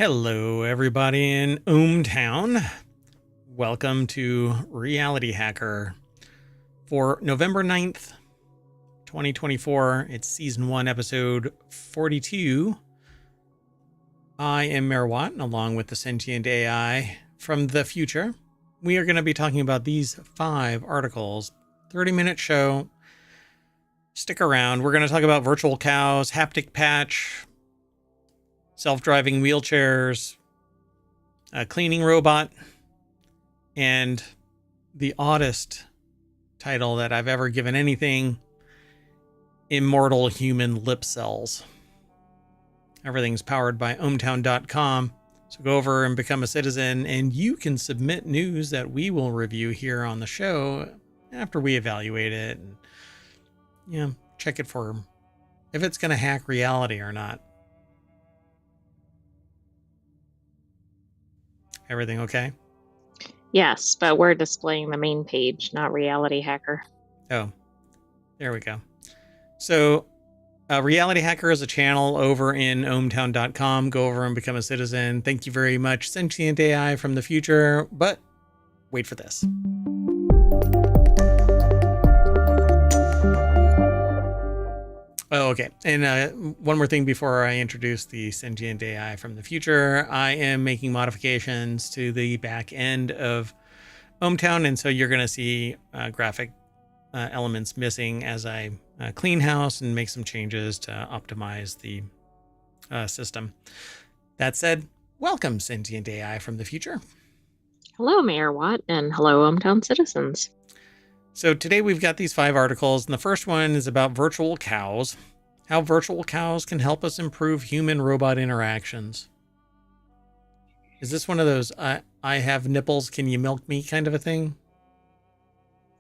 Hello, everybody in Town. Welcome to Reality Hacker for November 9th, 2024. It's Season 1, Episode 42. I am Mayor Watt, and along with the sentient AI from the future, we are going to be talking about these 5 articles. 30-minute show. Stick around. We're going to talk about virtual cows, Haptic Patch, self-driving wheelchairs, a cleaning robot, and the oddest title that I've ever given anything, Immortal Human Lip Cells. Everything's powered by ohmtown.com. So go over and become a citizen, and you can submit news that we will review here on the show after we evaluate it and check it for if it's going to hack reality or not. Everything okay? Yes, but we're displaying the main page, not Reality Hacker. Oh, there we go. So Reality Hacker is a channel over in ohmtown.com. Go over and become a citizen. Thank you very much, sentient AI from the future. But wait for this. Oh, okay. And one more thing before I introduce the sentient AI from the future. I am making modifications to the back end of ohmtown, and so you're going to see graphic elements missing as I clean house and make some changes to optimize the system. That said, welcome, sentient AI from the future. Hello, Mayor Watt, and hello, ohmtown citizens. So today we've got these 5 articles, and the first one is about virtual cows, how virtual cows can help us improve human-robot interactions. Is this one of those, I have nipples, can you milk me kind of a thing?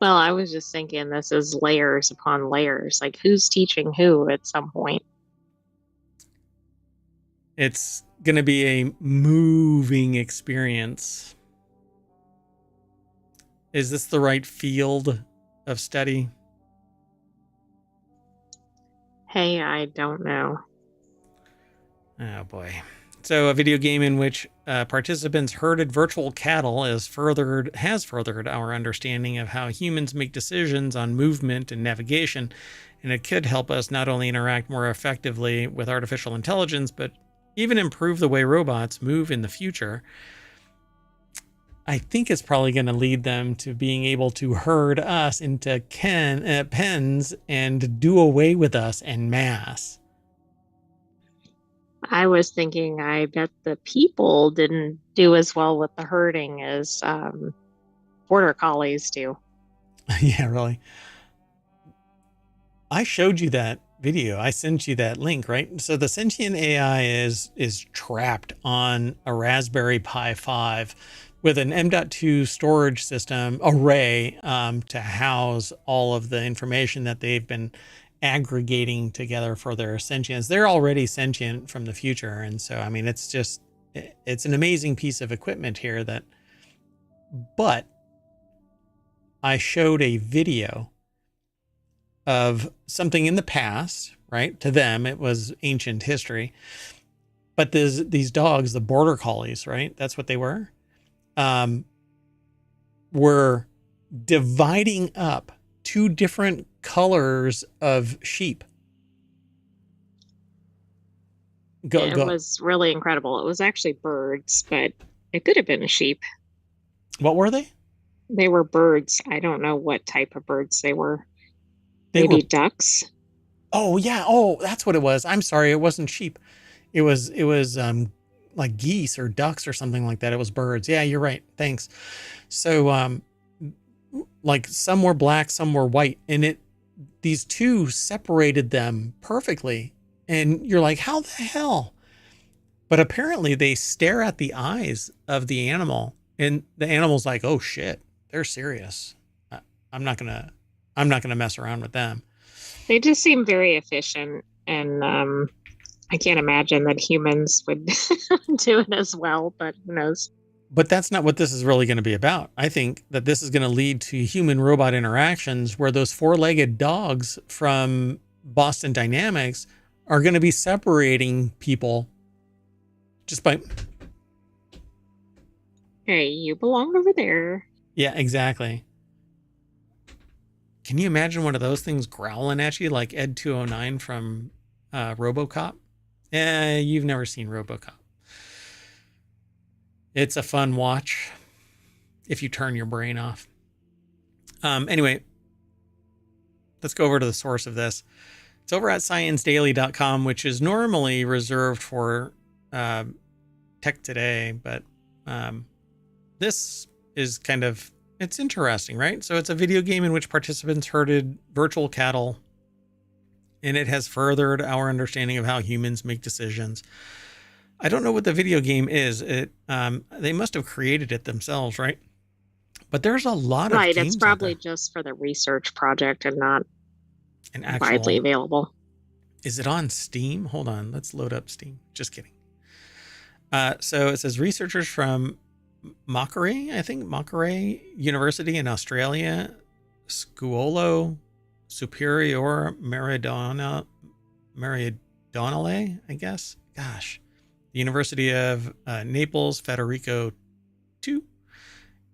Well, I was just thinking this is layers upon layers. Like, who's teaching who at some point? It's going to be a moving experience. Is this the right field of study? Hey, I don't know. Oh boy. So a video game in which participants herded virtual cattle has furthered our understanding of how humans make decisions on movement and navigation, and it could help us not only interact more effectively with artificial intelligence, but even improve the way robots move in the future. I think it's probably going to lead them to being able to herd us into pens and do away with us en masse. I was thinking, I bet the people didn't do as well with the herding as border collies do. Yeah, really. I showed you that video. I sent you that link, right? So the sentient AI is trapped on a Raspberry Pi 5 with an M.2 storage system array to house all of the information that they've been aggregating together for their sentience. They're already sentient from the future. And so, I mean, it's an amazing piece of equipment here but I showed a video of something in the past, right? To them, it was ancient history. But these dogs, the border collies, right? That's what they were dividing up 2 different colors of sheep. It was really incredible. It was actually birds, but it could have been a sheep. What were they? They were birds. I don't know what type of birds they were. Maybe ducks. Oh yeah. Oh, that's what it was. I'm sorry. It wasn't sheep. It was like geese or ducks or something like that. It was birds. Yeah, you're right. Thanks. So, like some were black, some were white, and these 2 separated them perfectly. And you're like, how the hell? But apparently they stare at the eyes of the animal, and the animal's like, oh shit, they're serious. I'm not gonna mess around with them. They just seem very efficient, and I can't imagine that humans would do it as well, but who knows? But that's not what this is really going to be about. I think that this is going to lead to human-robot interactions where those 4-legged dogs from Boston Dynamics are going to be separating people just by Hey, you belong over there. Yeah, exactly. Can you imagine one of those things growling at you like Ed 209 from RoboCop? You've never seen RoboCop. It's a fun watch if you turn your brain off. Anyway, let's go over to the source of this. It's over at ScienceDaily.com, which is normally reserved for Tech Today, but this is kind of, it's interesting, right? So it's a video game in which participants herded virtual cattle, and it has furthered our understanding of how humans make decisions. I don't know what the video game is. They must have created it themselves, right? But there's a lot of Right, games it's out probably there. just for the research project and not An widely actual, available. is it on Steam? Hold on, let's load up Steam. Just kidding. So it says researchers from Macquarie University in Australia, Scuolo Superior Meridionale, I guess. Gosh. The University of Naples, Federico II,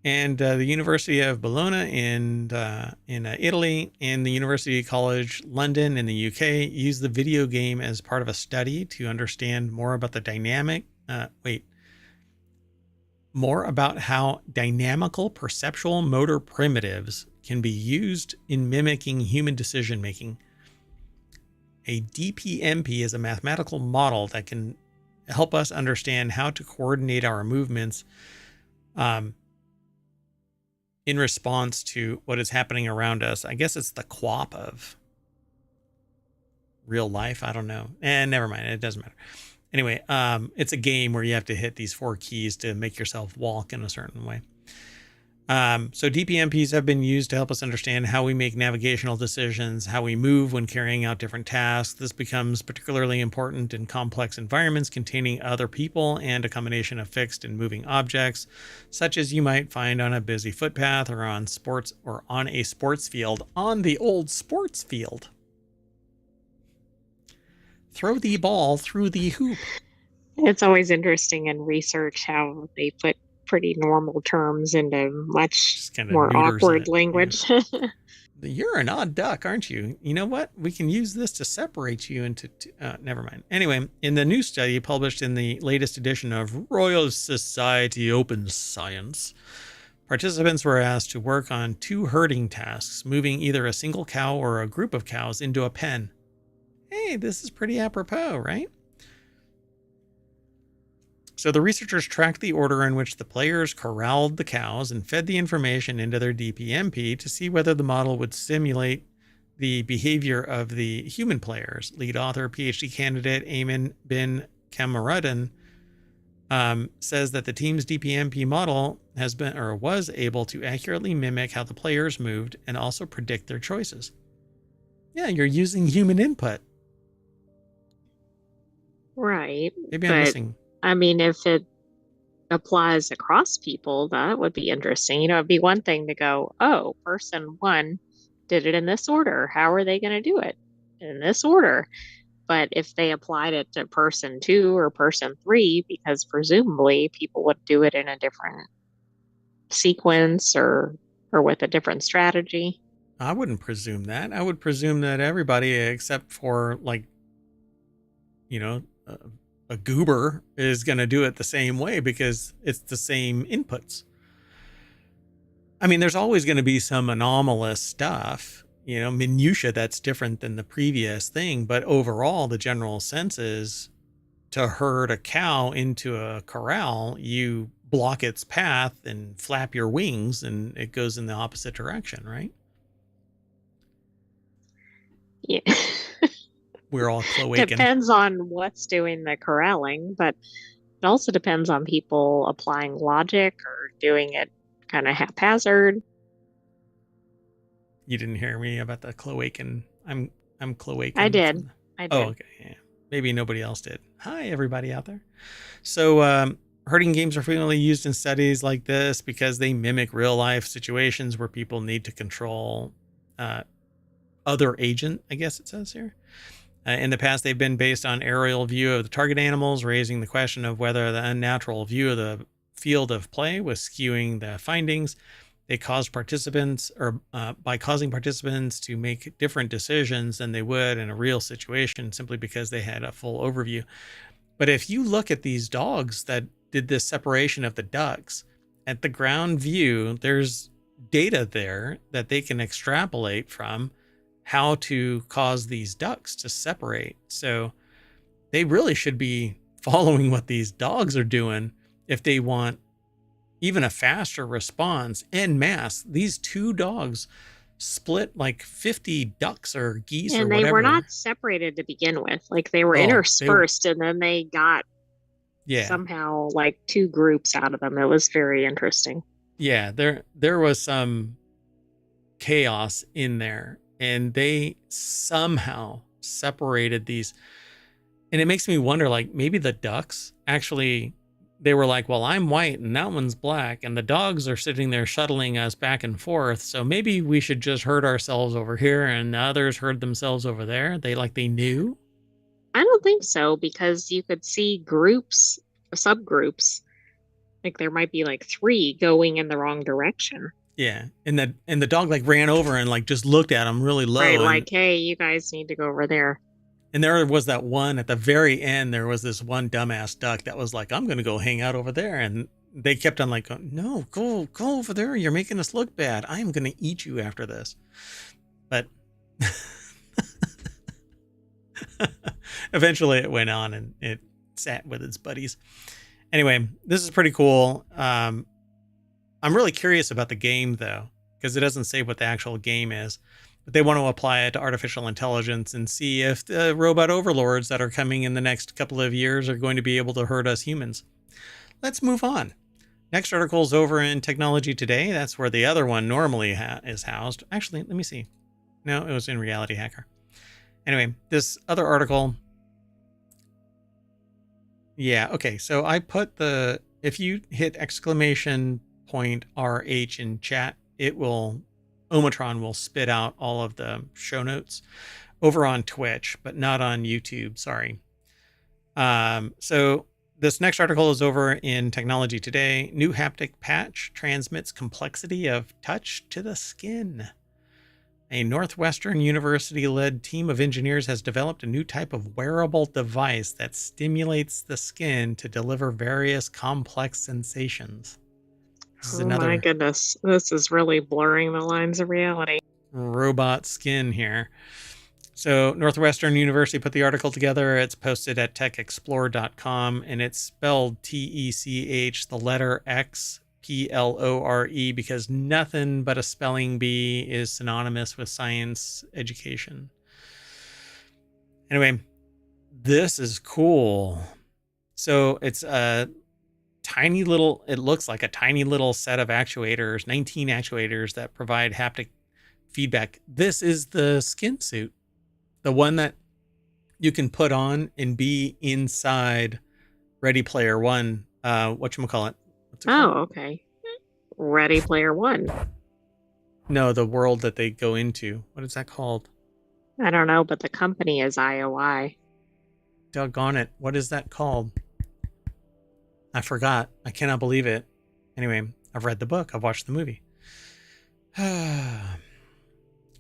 and the University of Bologna in Italy, and the University College London in the UK used the video game as part of a study to understand more about more about how dynamical perceptual motor primitives can be used in mimicking human decision making. A DPMP is a mathematical model that can help us understand how to coordinate our movements in response to what is happening around us. I guess it's the QWOP of real life. I don't know. Never mind. It doesn't matter. Anyway, it's a game where you have to hit these 4 keys to make yourself walk in a certain way. So DPMPs have been used to help us understand how we make navigational decisions, how we move when carrying out different tasks. This becomes particularly important in complex environments containing other people and a combination of fixed and moving objects, such as you might find on a busy footpath or on a sports field, on the old sports field. Throw the ball through the hoop. It's always interesting in research how they put pretty normal terms into much more awkward language. Yeah. You're an odd duck, aren't you? You know what? We can use this to separate you into... never mind. Anyway, in the new study published in the latest edition of Royal Society Open Science, participants were asked to work on 2 herding tasks, moving either a single cow or a group of cows into a pen. Hey, this is pretty apropos, right? So the researchers tracked the order in which the players corralled the cows and fed the information into their DPMP to see whether the model would simulate the behavior of the human players. Lead author, PhD candidate Ayman bin Kamaruddin says that the team's DPMP model was able to accurately mimic how the players moved and also predict their choices. Yeah, you're using human input. Right. Maybe I'm missing. I mean, if it applies across people, that would be interesting. It'd be one thing to go, oh, person 1 did it in this order. How are they going to do it? In this order. But if they applied it to person 2 or person 3, because presumably people would do it in a different sequence or with a different strategy. I wouldn't presume that. I would presume that everybody except for a goober is going to do it the same way because it's the same inputs. I mean, there's always going to be some anomalous stuff, minutia that's different than the previous thing. But overall, the general sense is to herd a cow into a corral, you block its path and flap your wings and it goes in the opposite direction, right? Yeah. We're all cloaking. Depends on what's doing the corralling, but it also depends on people applying logic or doing it kind of haphazard. You didn't hear me about the cloaking. I'm cloaking. I did. Oh, okay. Yeah. Maybe nobody else did. Hi, everybody out there. So, herding games are frequently used in studies like this because they mimic real life situations where people need to control other agent, I guess it says here. In the past, they've been based on aerial view of the target animals, raising the question of whether the unnatural view of the field of play was skewing the findings. They caused participants, or by causing participants to make different decisions than they would in a real situation, simply because they had a full overview. But if you look at these dogs that did this separation of the ducks, at the ground view, there's data there that they can extrapolate from how to cause these ducks to separate. So they really should be following what these dogs are doing if they want even a faster response en masse. These two dogs split like 50 ducks or geese or And whatever. they were not separated to begin with. Like they were interspersed, and then they got somehow like two groups out of them. It was very interesting. Yeah, there was some chaos in there, and they somehow separated these. And it makes me wonder, like, maybe the ducks actually, they were like, well, I'm white and that one's black, and the dogs are sitting there shuttling us back and forth, so maybe we should just herd ourselves over here and the others herd themselves over there. They knew? I don't think so, because you could see groups, subgroups. Like there might be like 3 going in the wrong direction. Yeah, and the dog like ran over and like just looked at him really low. Right, like, hey, you guys need to go over there. And there was that one at the very end. There was this one dumbass duck that was like, I'm going to go hang out over there. And they kept on like, no, go over there. You're making us look bad. I am going to eat you after this. But eventually it went on and it sat with its buddies. Anyway, this is pretty cool. I'm really curious about the game, though, because it doesn't say what the actual game is. But they want to apply it to artificial intelligence and see if the robot overlords that are coming in the next couple of years are going to be able to hurt us humans. Let's move on. Next article is over in Technology Today. That's where the other one normally is housed. Actually, let me see. No, it was in Reality Hacker. Anyway, this other article. Yeah, okay. So I put if you hit !RH in chat, Omatron will spit out all of the show notes over on Twitch, but not on YouTube. Sorry. So this next article is over in Technology Today. New haptic patch transmits complexity of touch to the skin. A Northwestern University-led team of engineers has developed a new type of wearable device that stimulates the skin to deliver various complex sensations. My goodness, this is really blurring the lines of reality. Robot skin here. So Northwestern University put the article together. It's posted at techexplore.com, and it's spelled TECH, the letter X, PLORE, because nothing but a spelling bee is synonymous with science education. Anyway, this is cool. So it's a tiny little, it looks like a tiny little set of actuators, 19 actuators that provide haptic feedback. This is the skin suit, the one that you can put on and be inside Ready Player One. Whatchamacallit? Oh, okay. Ready Player One. No, the world that they go into. What is that called? I don't know, but the company is IOI. Doggone it. What is that called? I forgot. I cannot believe it. Anyway, I've read the book. I've watched the movie.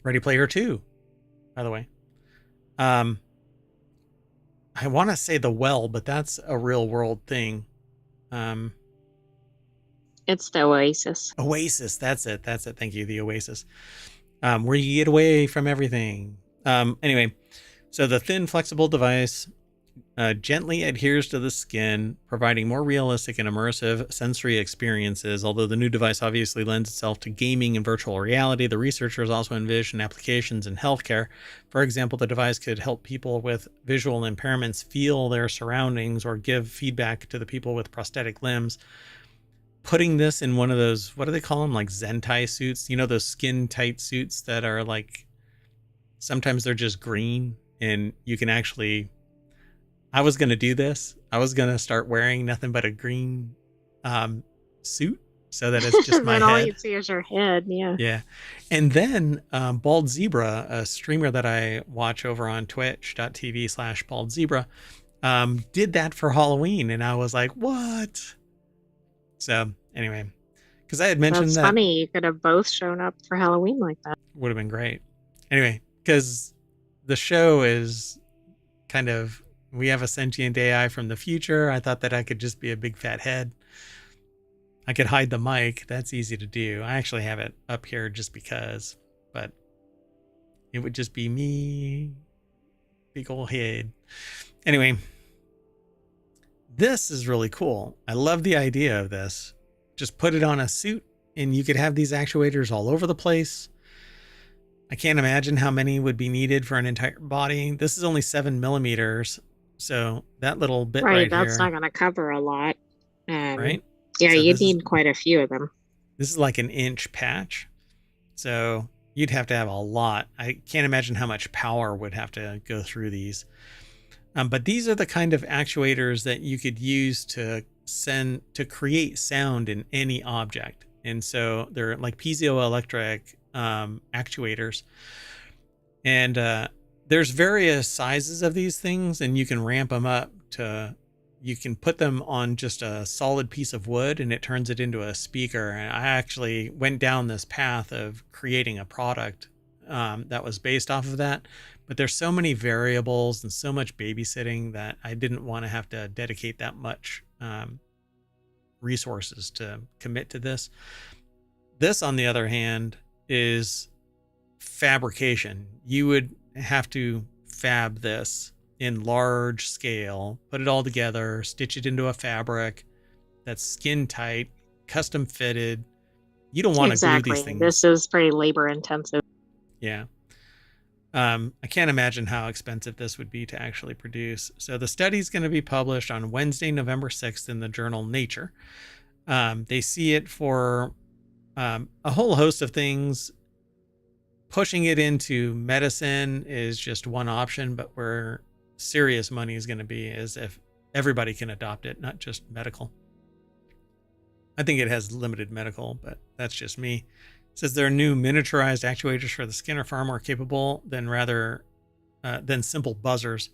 Ready Player 2, by the way. I want to say The Well, but that's a real world thing. It's the Oasis. Oasis. That's it. Thank you. The Oasis. Where you get away from everything. Anyway, so the thin, flexible device gently adheres to the skin, providing more realistic and immersive sensory experiences. Although the new device obviously lends itself to gaming and virtual reality, the researchers also envision applications in healthcare. For example, the device could help people with visual impairments feel their surroundings or give feedback to the people with prosthetic limbs. Putting this in one of those, what do they call them? Like Zentai suits? You know, those skin tight suits that are like, sometimes they're just green and you can actually, I was going to do this. I was going to start wearing nothing but a green suit so that it's just my head. All you see is your head. Yeah. Yeah. And then Bald Zebra, a streamer that I watch over on twitch.tv/Bald Zebra, did that for Halloween. And I was like, what? So anyway, because I had mentioned That's that funny. You could have both shown up for Halloween like that. would have been great. Anyway, because the show is kind of, we have a sentient AI from the future. I thought that I could just be a big fat head. I could hide the mic. That's easy to do. I actually have it up here just because, but it would just be me, big old head. Anyway, this is really cool. I love the idea of this. Just put it on a suit and you could have these actuators all over the place. I can't imagine how many would be needed for an entire body. This is only 7 millimeters. So that little bit right That's here, not going to cover a lot. right? Yeah, So you'd need quite a few of them. This is like an inch patch. So you'd have to have a lot. I can't imagine how much power would have to go through these. But these are the kind of actuators that you could use to create sound in any object. And so they're like piezoelectric actuators. And there's various sizes of these things, and you can ramp them up you can put them on just a solid piece of wood and it turns it into a speaker. And I actually went down this path of creating a product that was based off of that. But there's so many variables and so much babysitting that I didn't want to have to dedicate that much resources to commit to this. This, on the other hand, is fabrication. You would have to fab this in large scale, put it all together, stitch it into a fabric that's skin tight, custom fitted. You don't want to glue these things. This is pretty labor intensive. Yeah. I can't imagine how expensive this would be to actually produce. So the study is going to be published on Wednesday, November 6th in the journal Nature. They see it for a whole host of things. Pushing it into medicine is just one option, but where serious money is going to be is if everybody can adopt it, not just medical. I think it has limited medical, but that's just me. It says their new miniaturized actuators for the skin are far more capable than simple buzzers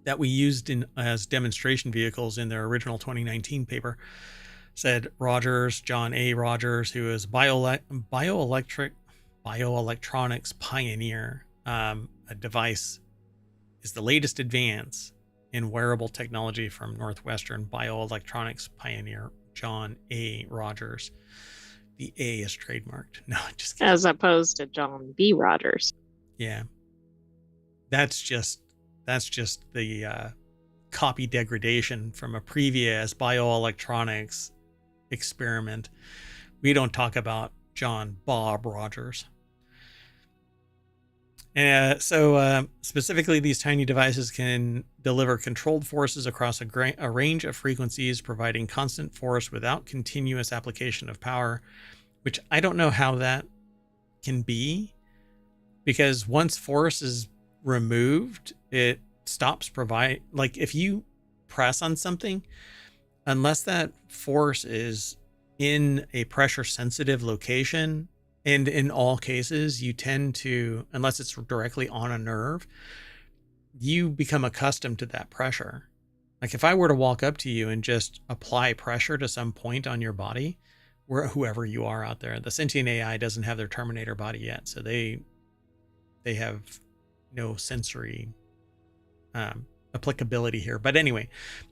that we used as demonstration vehicles in their original 2019 paper, said John A. Rogers, who is bioelectronics pioneer. A device is the latest advance in wearable technology from Northwestern bioelectronics pioneer John A. Rogers. The A is trademarked. No, just kidding. As opposed to John B. Rogers. Yeah. That's just the copy degradation from a previous bioelectronics experiment. We don't talk about John Bob Rogers. So specifically, these tiny devices can deliver controlled forces across a range of frequencies, providing constant force without continuous application of power, which I don't know how that can be, because once force is removed, it stops like if you press on something, unless that force is in a pressure sensitive location, and in all cases, you tend to, unless it's directly on a nerve, you become accustomed to that pressure. Like if I were to walk up to you and just apply pressure to some point on your body, whoever you are out there, the sentient AI doesn't have their Terminator body yet. So they have no sensory applicability here. But anyway,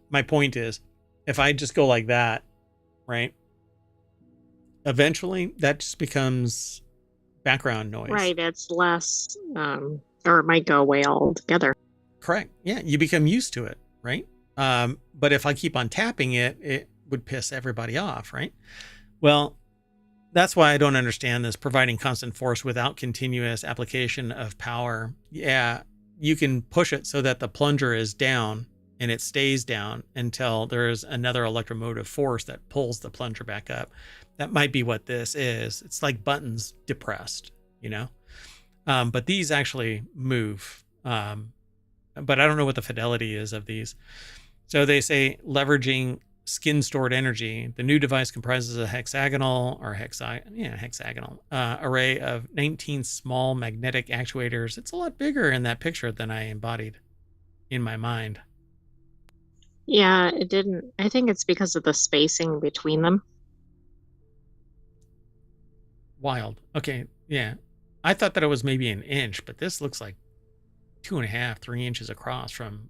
my point is, if I just go like that, right? Eventually that just becomes background noise. Right. It's less, or it might go away altogether. Correct. Yeah. You become used to it. Right. But if I keep on tapping it, it would piss everybody off. Right. Well, that's why I don't understand this providing constant force without continuous application of power. Yeah. You can push it so that the plunger is down and it stays down until there's another electromotive force that pulls the plunger back up. That might be what this is. It's like buttons depressed, but these actually move. But I don't know what the fidelity is of these. So they say leveraging skin stored energy. The new device comprises a hexagonal array of 19 small magnetic actuators. It's a lot bigger in that picture than I embodied in my mind. Yeah, it didn't. I think it's because of the spacing between them. Wild. Okay, yeah. I thought that it was maybe an inch, but this looks like 2.5, 3 inches across from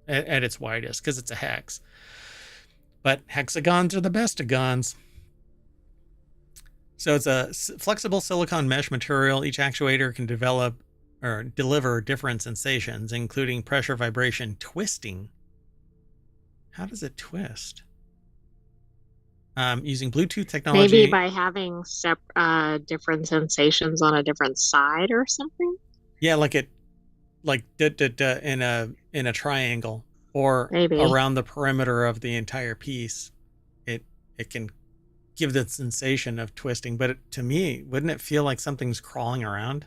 at its widest because it's a hex. But hexagons are the best of guns. So it's a flexible silicon mesh material. Each actuator can develop or deliver different sensations, including pressure, vibration, twisting. How does it twist? Using Bluetooth Maybe technology. by having different sensations on a different side or something. Yeah, like it, like in a triangle or Maybe. around the perimeter of the entire piece. It it can give the sensation of twisting, but to me, wouldn't it feel like something's crawling around?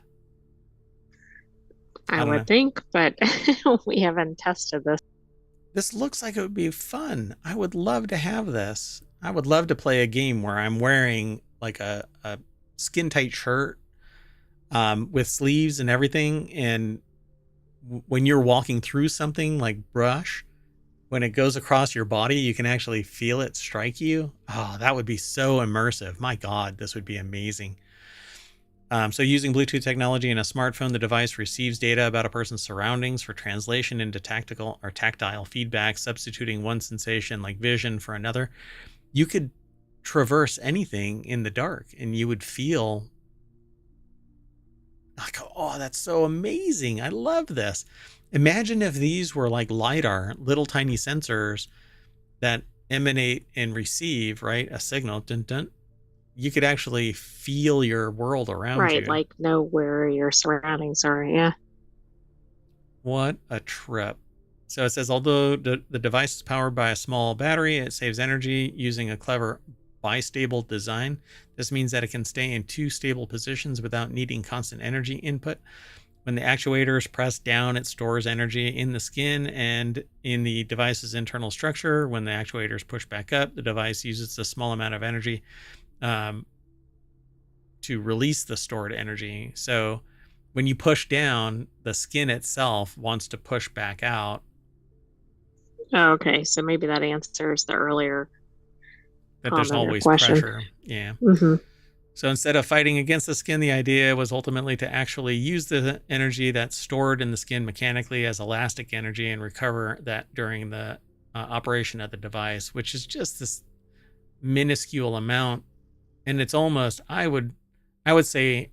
I I don't know. would think, but we haven't tested this. This looks like it would be fun. I would love to have this. I would love to play a game where I'm wearing like a skin tight shirt with sleeves and everything. And when you're walking through something like brush, when it goes across your body, you can actually feel it strike you. Oh, that would be so immersive. My God, this would be amazing. So using Bluetooth technology in a smartphone, the device receives data about a person's surroundings for translation into tactical or tactile feedback, substituting one sensation like vision for another. You could traverse anything in the dark and you would feel like, oh, that's so amazing. I love this. Imagine if these were like LiDAR, little tiny sensors that emanate and receive, right? A signal. Dun, dun. You could actually feel your world around Right, you. like know where your surroundings are. Yeah. What a trip. So it says, although the device is powered by a small battery, it saves energy using a clever bistable design. This means that it can stay in two stable positions without needing constant energy input. When the actuator is pressed down, it stores energy in the skin and in the device's internal structure. When the actuator is pushed back up, the device uses a small amount of energy um, to release the stored energy. So when you push down, the skin itself wants to push back out, Oh, okay, so maybe that answers the earlier that there's comment or always question. pressure. Yeah. Hmm. So instead of fighting against the skin, the idea was ultimately to actually use the energy that's stored in the skin mechanically as elastic energy and recover that during the operation of the device, which is just this minuscule amount. And it's almost, I would say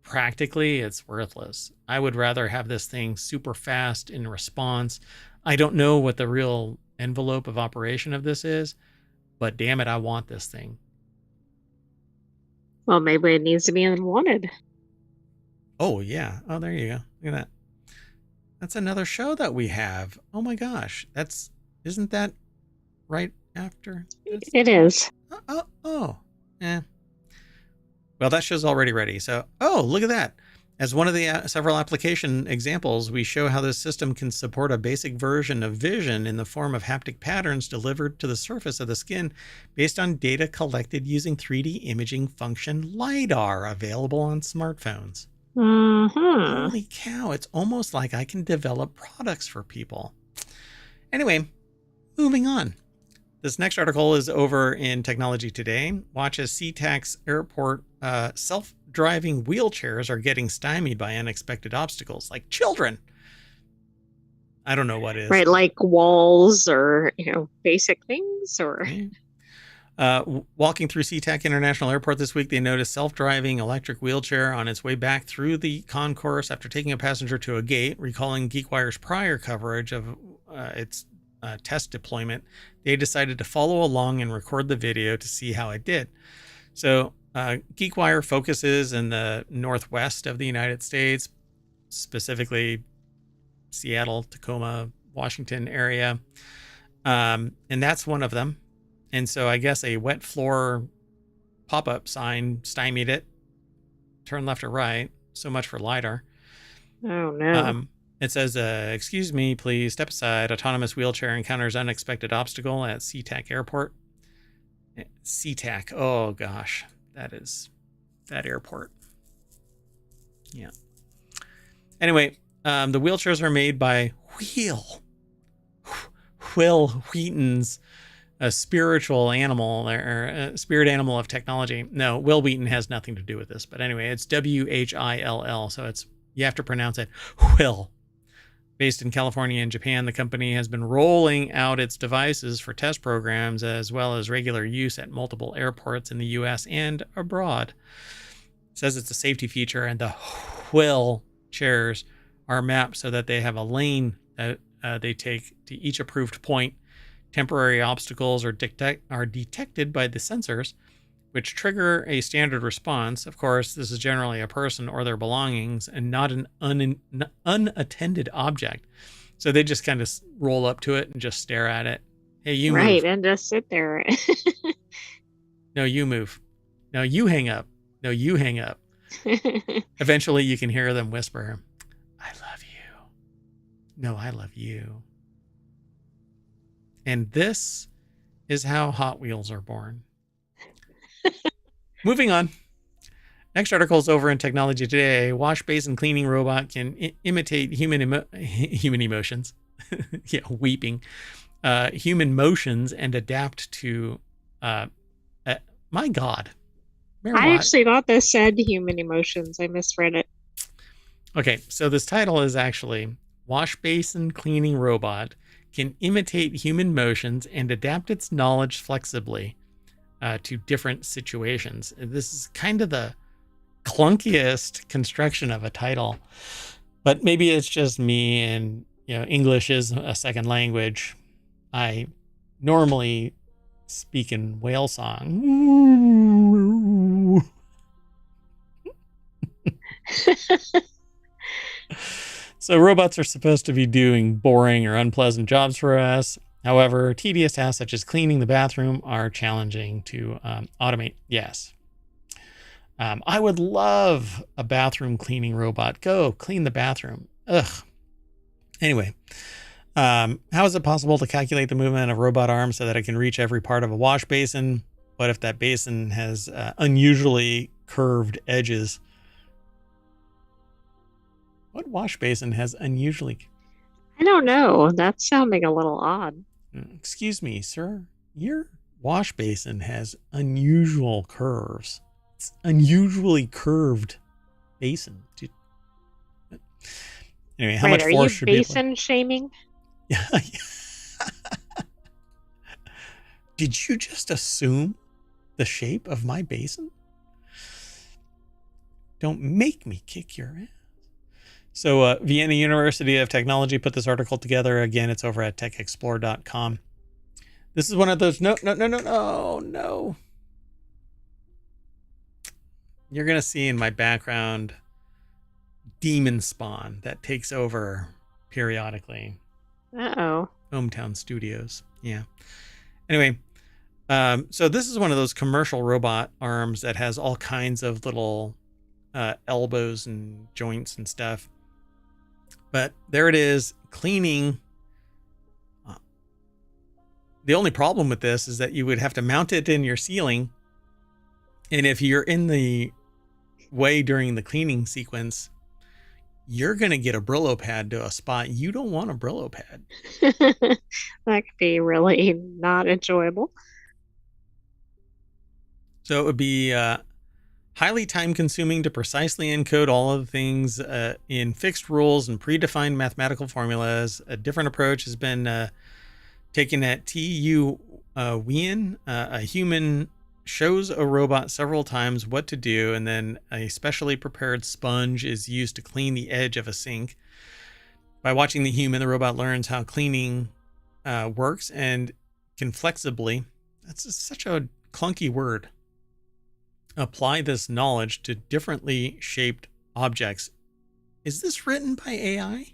practically it's worthless. I would rather have this thing super fast in response. I don't know what the real envelope of operation of this is, but damn it, I want this thing. Well, maybe it needs to be unwanted. Oh yeah. Oh, there you go. Look at that. That's another show that we have. Oh my gosh. Isn't that right after this? It is. Oh. Eh. Well, that show's already ready. So, oh, look at that. As one of the several application examples, we show how this system can support a basic version of vision in the form of haptic patterns delivered to the surface of the skin based on data collected using 3D imaging function LiDAR available on smartphones. Hmm. Holy cow, it's almost like I can develop products for people. Anyway, moving on. This next article is over in Technology Today. Watch as SeaTac's airport self-driving wheelchairs are getting stymied by unexpected obstacles, like children. I don't know what is. Right, like walls or, basic things or. Yeah. Walking through SeaTac International Airport this week, they noticed self-driving electric wheelchair on its way back through the concourse after taking a passenger to a gate. Recalling GeekWire's prior coverage of its test deployment, they decided to follow along and record the video to see how it did. So GeekWire focuses in the northwest of the United States, specifically Seattle, Tacoma, Washington area. And that's one of them. And so I guess a wet floor pop-up sign stymied it. Turn left or right. So much for LiDAR. Oh, no. It says, excuse me, please step aside. Autonomous wheelchair encounters unexpected obstacle at SeaTac Airport. SeaTac. Oh, gosh. That is that airport. Yeah. Anyway, the wheelchairs are made by Will Wheaton's a spiritual animal or a spirit animal of technology. No, Will Wheaton has nothing to do with this. But anyway, it's WHILL. So you have to pronounce it Will. Based in California and Japan, the company has been rolling out its devices for test programs as well as regular use at multiple airports in the US and abroad. It says it's a safety feature, and the Will chairs are mapped so that they have a lane that they take to each approved point. Temporary obstacles are detected by the sensors, which trigger a standard response. Of course, this is generally a person or their belongings and not an unattended object. So they just kind of roll up to it and just stare at it. Hey, you move. Right, and just sit there. No, you move. No, you hang up. No, you hang up. Eventually, you can hear them whisper, I love you. No, I love you. And this is how Hot Wheels are born. Moving on. Next article is over in Technology Today. Wash basin cleaning robot can imitate human emotions. Yeah, weeping. Human motions and adapt to. My God. I actually thought this said human emotions. I misread it. Okay, so this title is actually Wash basin cleaning robot can imitate human motions and adapt its knowledge flexibly to different situations. This is kind of the clunkiest construction of a title, but maybe it's just me, and English is a second language. I normally speak in whale song. So robots are supposed to be doing boring or unpleasant jobs for us. However, tedious tasks such as cleaning the bathroom are challenging to automate. Yes. I would love a bathroom cleaning robot. Go clean the bathroom. Ugh. Anyway, how is it possible to calculate the movement of robot arms so that it can reach every part of a wash basin? What if that basin has unusually curved edges? What wash basin has unusually... I don't know. That's sounding a little odd. Excuse me, sir. Your wash basin has unusual curves. It's unusually curved basin. Anyway, how much force should be... Are you basin shaming? Yeah. Did you just assume the shape of my basin? Don't make me kick your ass. So Vienna University of Technology put this article together. Again, it's over at techexplore.com. This is one of those... No. You're going to see in my background demon spawn that takes over periodically. Uh-oh. Hometown Studios. Yeah. Anyway, so this is one of those commercial robot arms that has all kinds of little elbows and joints and stuff. But there it is, cleaning. The only problem with this is that you would have to mount it in your ceiling. And if you're in the way during the cleaning sequence, you're going to get a Brillo pad to a spot you don't want a Brillo pad. That could be really not enjoyable. So it would be highly time-consuming to precisely encode all of the things in fixed rules and predefined mathematical formulas. A different approach has been taken at TU Wien. A human shows a robot several times what to do, and then a specially prepared sponge is used to clean the edge of a sink. By watching the human, the robot learns how cleaning works and can flexibly, that's such a clunky word, apply this knowledge to differently shaped objects. Is this written by AI?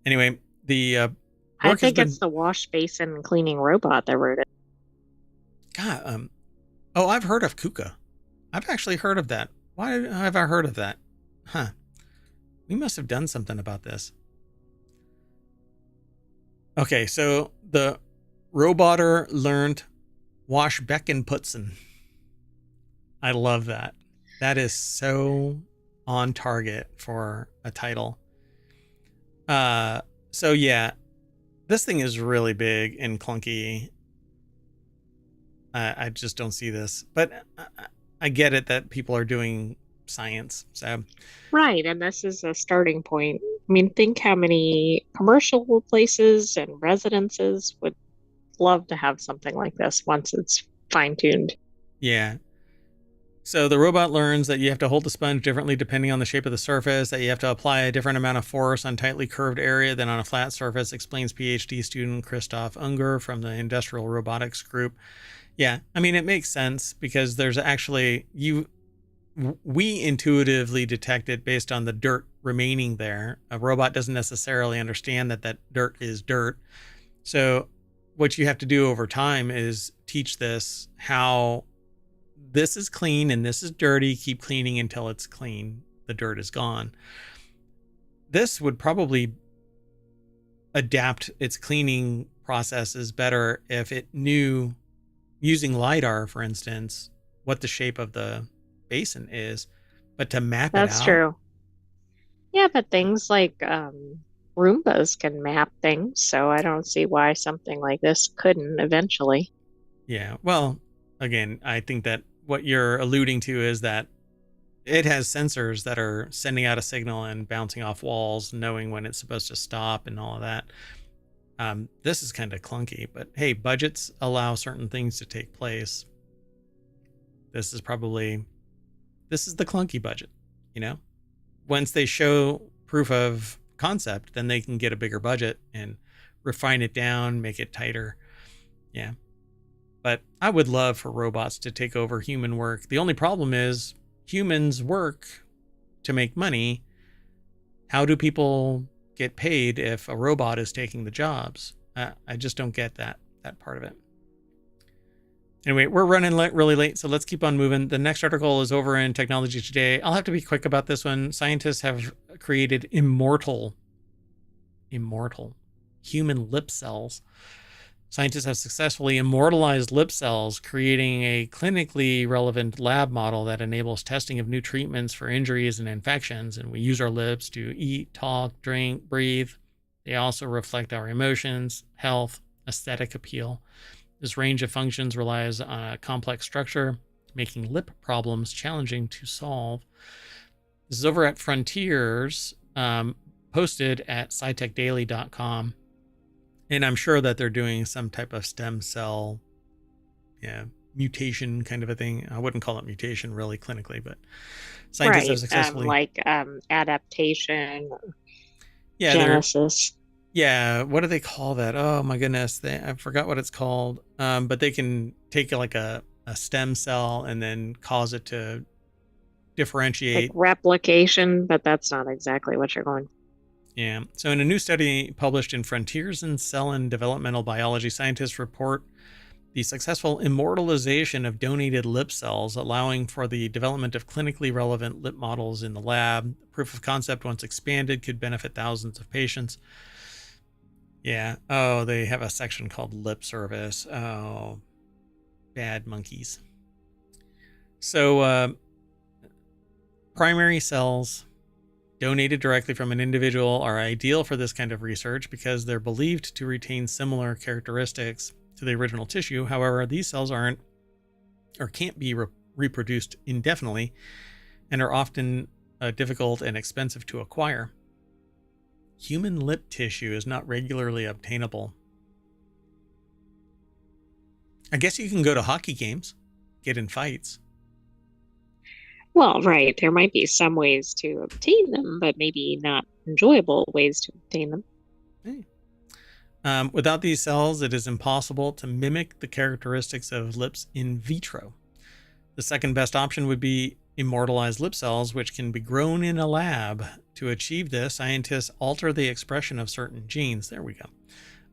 Anyway, I think it's the wash basin cleaning robot that wrote it. God, I've heard of KUKA. I've actually heard of that. Why have I heard of that? Huh. We must have done something about this. Okay, so the roboter learned wash becken putzen. I love that. That is so on target for a title. So yeah, This thing is really big and clunky. I just don't see this, but I get it that people are doing science. So Right, and this is a starting point. I mean, think how many commercial places and residences would love to have something like this once it's fine-tuned. yeah. So the robot learns that you have to hold the sponge differently depending on the shape of the surface, that you have to apply a different amount of force on tightly curved area than on a flat surface, explains PhD student Christoph Unger from the Industrial Robotics Group. Yeah, I mean, it makes sense because there's actually, we intuitively detect it based on the dirt remaining there. A robot doesn't necessarily understand that dirt is dirt. So what you have to do over time is teach this how this is clean and this is dirty. Keep cleaning until it's clean. The dirt is gone. This would probably adapt its cleaning processes better if it knew, using LiDAR, for instance, what the shape of the basin is, but to map it That's out. true. Yeah, but things like Roombas can map things, so I don't see why something like this couldn't eventually. Yeah. Well, again, I think that what you're alluding to is that it has sensors that are sending out a signal and bouncing off walls, knowing when it's supposed to stop and all of that. This is kind of clunky, but hey, budgets allow certain things to take place. This is the clunky budget, you know? Once they show proof of concept, then they can get a bigger budget and refine it down, make it tighter. Yeah. But I would love for robots to take over human work. The only problem is humans work to make money. How do people get paid if a robot is taking the jobs? I just don't get that part of it. Anyway, we're running really late, so let's keep on moving. The next article is over in Technology Today. I'll have to be quick about this one. Scientists have created Immortal human lip cells. Scientists have successfully immortalized lip cells, creating a clinically relevant lab model that enables testing of new treatments for injuries and infections. And we use our lips to eat, talk, drink, breathe. They also reflect our emotions, health, aesthetic appeal. This range of functions relies on a complex structure, making lip problems challenging to solve. This is over at Frontiers, posted at scitechdaily.com. And I'm sure that they're doing some type of stem cell, mutation kind of a thing. I wouldn't call it mutation really clinically, but scientists have successfully. Like adaptation, Yeah, genesis. what do they call that? Oh my goodness, I forgot what it's called. But they can take like a stem cell and then cause it to differentiate. Like replication, but that's not exactly what you're going. Yeah. So in a new study published in Frontiers in Cell and Developmental Biology, scientists report the successful immortalization of donated lip cells, allowing for the development of clinically relevant lip models in the lab. Proof of concept, once expanded, could benefit thousands of patients. Yeah. Oh, they have a section called lip service. Oh, bad monkeys. So, primary cells donated directly from an individual are ideal for this kind of research because they're believed to retain similar characteristics to the original tissue. However, these cells aren't or can't be reproduced indefinitely and are often difficult and expensive to acquire. Human lip tissue is not regularly obtainable. I guess you can go to hockey games, get in fights. Well, right. There might be some ways to obtain them, but maybe not enjoyable ways to obtain them. Hey. Without these cells, it is impossible to mimic the characteristics of lips in vitro. The second best option would be immortalized lip cells, which can be grown in a lab. To achieve this, scientists alter the expression of certain genes. There we go.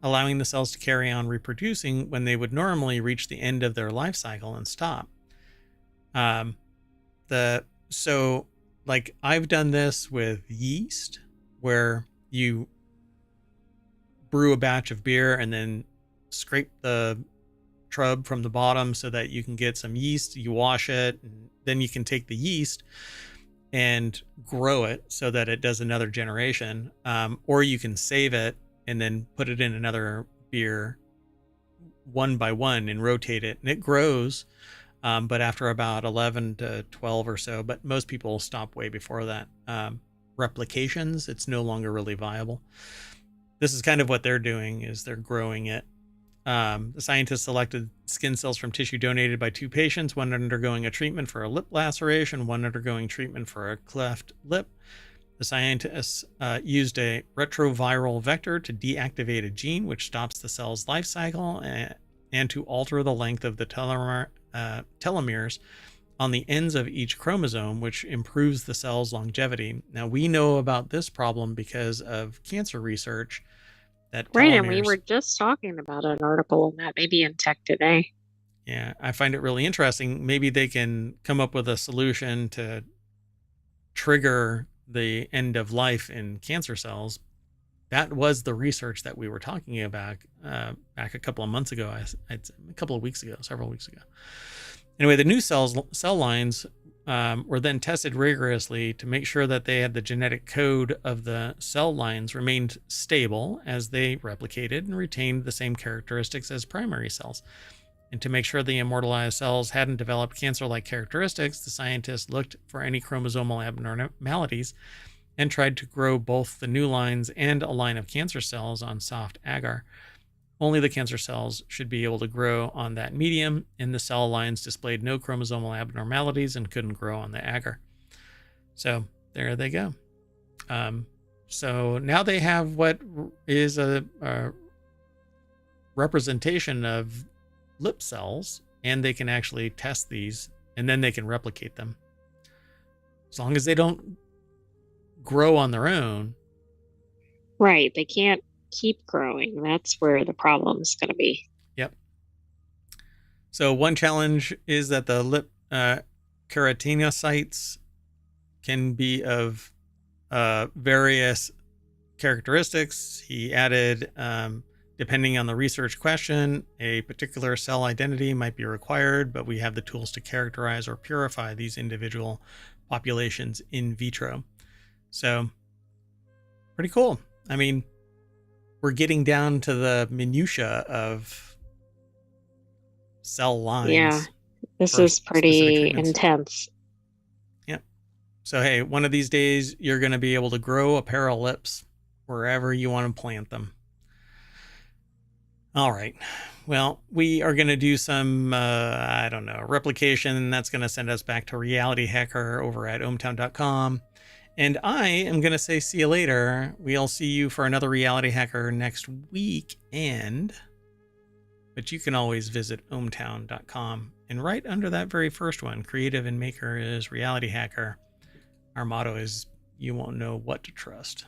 Allowing the cells to carry on reproducing when they would normally reach the end of their life cycle and stop. So like I've done this with yeast, where you brew a batch of beer and then scrape the trub from the bottom so that you can get some yeast. You wash it, and then you can take the yeast and grow it so that it does another generation, or you can save it and then put it in another beer one by one and rotate it, and it grows. But after about 11 to 12 or so, but most people stop way before that. Replications, it's no longer really viable. This is kind of what they're doing, is they're growing it. The scientists selected skin cells from tissue donated by 2 patients, one undergoing a treatment for a lip laceration, one undergoing treatment for a cleft lip. The scientists used a retroviral vector to deactivate a gene which stops the cell's life cycle and to alter the length of the telomeres on the ends of each chromosome, which improves the cell's longevity. Now, we know about this problem because of cancer research. That right, and we were just talking about an article on that, maybe in Tech Today. Yeah, I find it really interesting. Maybe they can come up with a solution to trigger the end of life in cancer cells. That was the research that we were talking about back a couple of months ago, a couple of weeks ago, several weeks ago. Anyway, the new cell lines were then tested rigorously to make sure that they had the genetic code of the cell lines remained stable as they replicated and retained the same characteristics as primary cells. And to make sure the immortalized cells hadn't developed cancer-like characteristics, the scientists looked for any chromosomal abnormalities and tried to grow both the new lines and a line of cancer cells on soft agar. Only the cancer cells should be able to grow on that medium, and the cell lines displayed no chromosomal abnormalities and couldn't grow on the agar. So there they go. So now they have what is a representation of lip cells, and they can actually test these, and then they can replicate them. As long as they don't grow on their own. Right, they can't keep growing. That's where the problem's going to be. Yep. So one challenge is that the lip keratinocytes can be of various characteristics. He added, depending on the research question, a particular cell identity might be required, but we have the tools to characterize or purify these individual populations in vitro. So pretty cool. I mean, we're getting down to the minutia of cell lines. Yeah, this is pretty intense. Yep. So, hey, one of these days, you're going to be able to grow a pair of lips wherever you want to plant them. All right. Well, we are going to do some, replication. That's going to send us back to Reality Hacker over at ohmtown.com. And I am going to say see you later. We'll see you for another Reality Hacker next week. But you can always visit ohmtown.com. And right under that very first one, Creative and Maker is Reality Hacker. Our motto is, you won't know what to trust.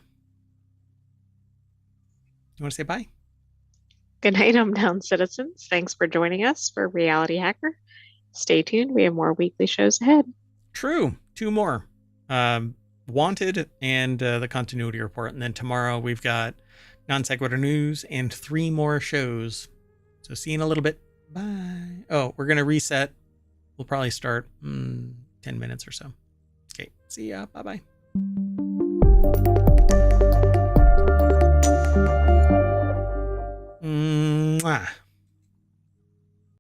You want to say bye? Good night, ohmTown citizens. Thanks for joining us for Reality Hacker. Stay tuned. We have more weekly shows ahead. True. 2 more. Wanted and the Continuity Report. And then tomorrow we've got Non Sequitur News and 3 more shows. So see you in a little bit. Bye. Oh, we're going to reset. We'll probably start 10 minutes or so. Okay. See ya. Bye-bye. Mwah.